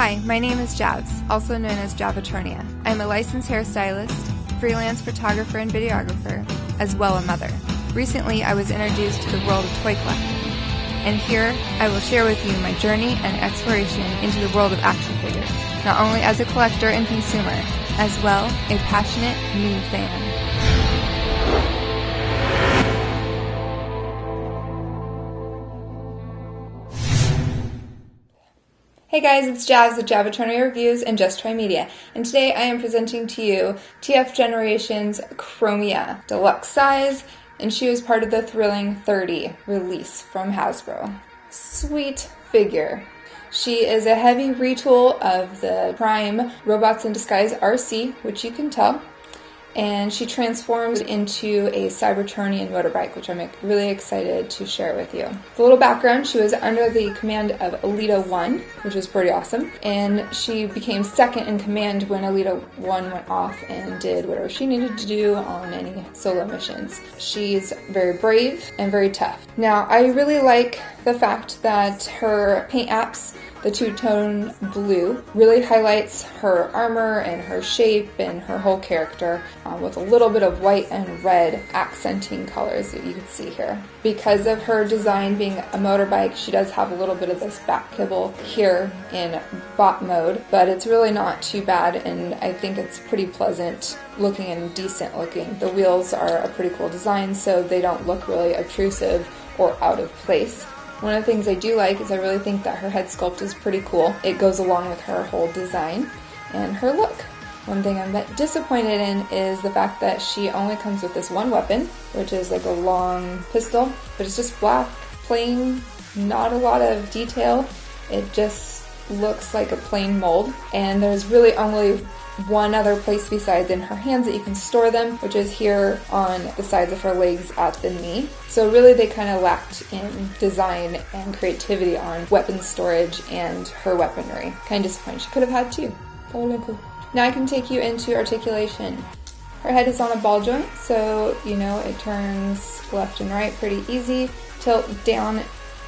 Hi, my name is Javs, also known as Javatronia. I'm a licensed hairstylist, freelance photographer and videographer, as well a mother. Recently, I was introduced to the world of toy collecting, and here I will share with you my journey and exploration into the world of action figures, not only as a collector and consumer, as well a passionate new fan. Hey guys, it's Jazz with Javatronia Reviews and Just Try Media, and today I am presenting to you TF Generation's Chromia, deluxe size, and she was part of the thrilling 30 release from Hasbro. Sweet figure. She is a heavy retool of the Prime Robots in Disguise RC, which you can tell, and she transforms into a Cybertronian motorbike, which I'm really excited to share with you. A little background: she was under the command of Elita 1, which was pretty awesome, and she became second in command when Elita 1 went off and did whatever she needed to do on any solo missions. She's very brave and very tough. Now, I really like the fact that her paint apps, the two-tone blue, really highlights her armor and her shape and her whole character, with a little bit of white and red accenting colors that you can see here. Because of her design being a motorbike, she does have a little bit of this back kibble here in bot mode, but it's really not too bad, and I think it's pretty pleasant looking and decent looking. The wheels are a pretty cool design, so they don't look really obtrusive or out of place. One of the things I do like is I really think that her head sculpt is pretty cool. It goes along with her whole design and her look. One thing I'm disappointed in is the fact that she only comes with this one weapon, which is like a long pistol, but it's just black, plain, not a lot of detail. It just looks like a plain mold, and there's really only one other place besides in her hands that you can store them, which is here on the sides of her legs at the knee. So really they kind of lacked in design and creativity on weapon storage and her weaponry. Kind of disappointed. She could have had two. That would have been cool. Now I can take you into articulation. Her head is on a ball joint, so you know it turns left and right pretty easy. Tilt down,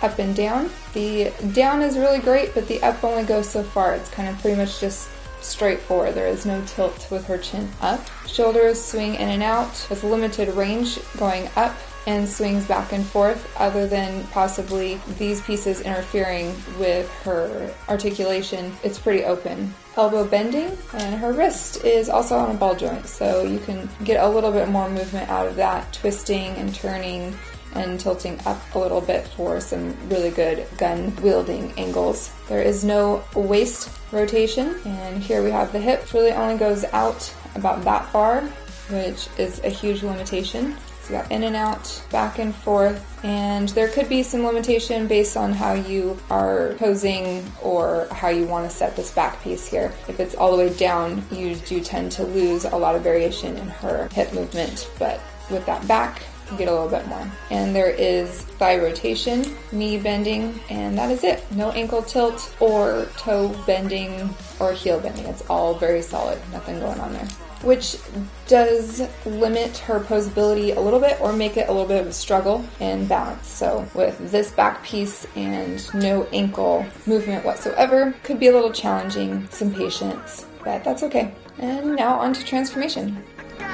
up and down. The down is really great, but the up only goes so far. It's kind of pretty much just straightforward. There is no tilt with her chin up. Shoulders swing in and out with limited range going up, and swings back and forth, other than possibly these pieces interfering with her articulation. It's pretty open. Elbow bending, and her wrist is also on a ball joint, so you can get a little bit more movement out of that, twisting and turning and tilting up a little bit for some really good gun wielding angles. There is no waist rotation, and here we have the hip. It really only goes out about that far, which is a huge limitation. So you got in and out, back and forth, and there could be some limitation based on how you are posing or how you want to set this back piece here. If it's all the way down, you do tend to lose a lot of variation in her hip movement, but with that back, you get a little bit more. And there is thigh rotation, knee bending, and that is it. No ankle tilt or toe bending or heel bending. It's all very solid, nothing going on there, which does limit her posability a little bit or make it a little bit of a struggle in balance. So with this back piece and no ankle movement whatsoever, could be a little challenging, some patience, but that's okay. And now on to transformation.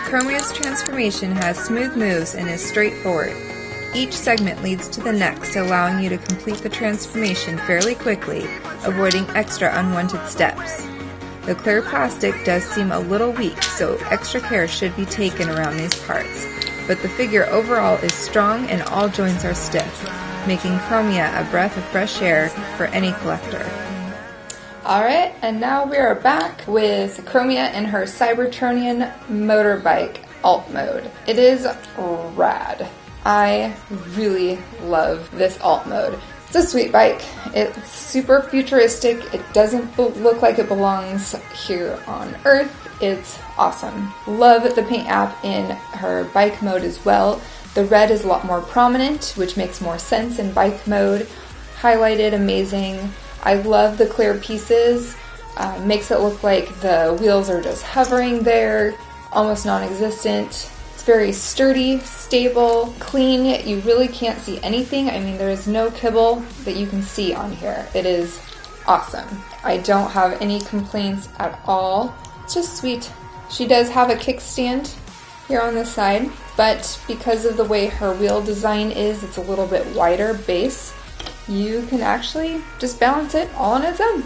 Chromia's transformation has smooth moves and is straightforward. Each segment leads to the next, allowing you to complete the transformation fairly quickly, avoiding extra unwanted steps. The clear plastic does seem a little weak, so extra care should be taken around these parts, but the figure overall is strong and all joints are stiff, making Chromia a breath of fresh air for any collector. Alright, and now we are back with Chromia and her Cybertronian motorbike alt mode. It is rad. I really love this alt mode. It's a sweet bike. It's super futuristic. It doesn't look like it belongs here on Earth. It's awesome. Love the paint app in her bike mode as well. The red is a lot more prominent, which makes more sense in bike mode. Highlighted, amazing. I love the clear pieces. Makes it look like the wheels are just hovering there, almost non-existent. It's very sturdy, stable, clean. You really can't see anything. I mean, there is no kibble that you can see on here. It is awesome. I don't have any complaints at all. It's just sweet. She does have a kickstand here on the side, but because of the way her wheel design is, it's a little bit wider base, you can actually just balance it all on its own,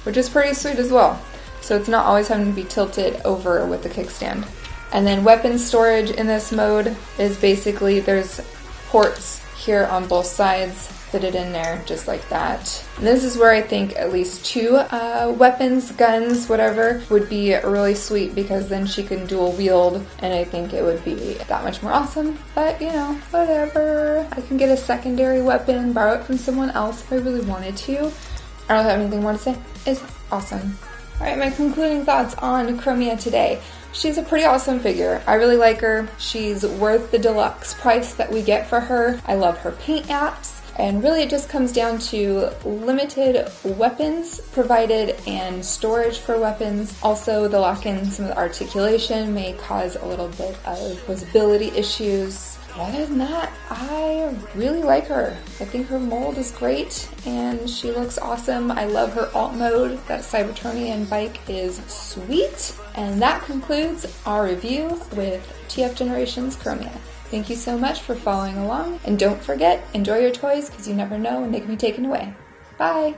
which is pretty sweet as well. So it's not always having to be tilted over with the kickstand. And then weapon storage in this mode is basically there's ports here on both sides fitted in there just like that. And this is where I think at least 2 weapons, guns, whatever, would be really sweet because then she can dual wield and I think it would be that much more awesome. But you know, whatever. I can get a secondary weapon, borrow it from someone else if I really wanted to. I don't have anything more to say. It's awesome. Alright, my concluding thoughts on Chromia today. She's a pretty awesome figure. I really like her. She's worth the deluxe price that we get for her. I love her paint apps. And really it just comes down to limited weapons provided and storage for weapons. Also the lock-in, some of the articulation may cause a little bit of visibility issues. But other than that, I really like her. I think her mold is great and she looks awesome. I love her alt mode. That Cybertronian bike is sweet. And that concludes our review with TF Generations Chromia. Thank you so much for following along, and don't forget, enjoy your toys because you never know when they can be taken away. Bye!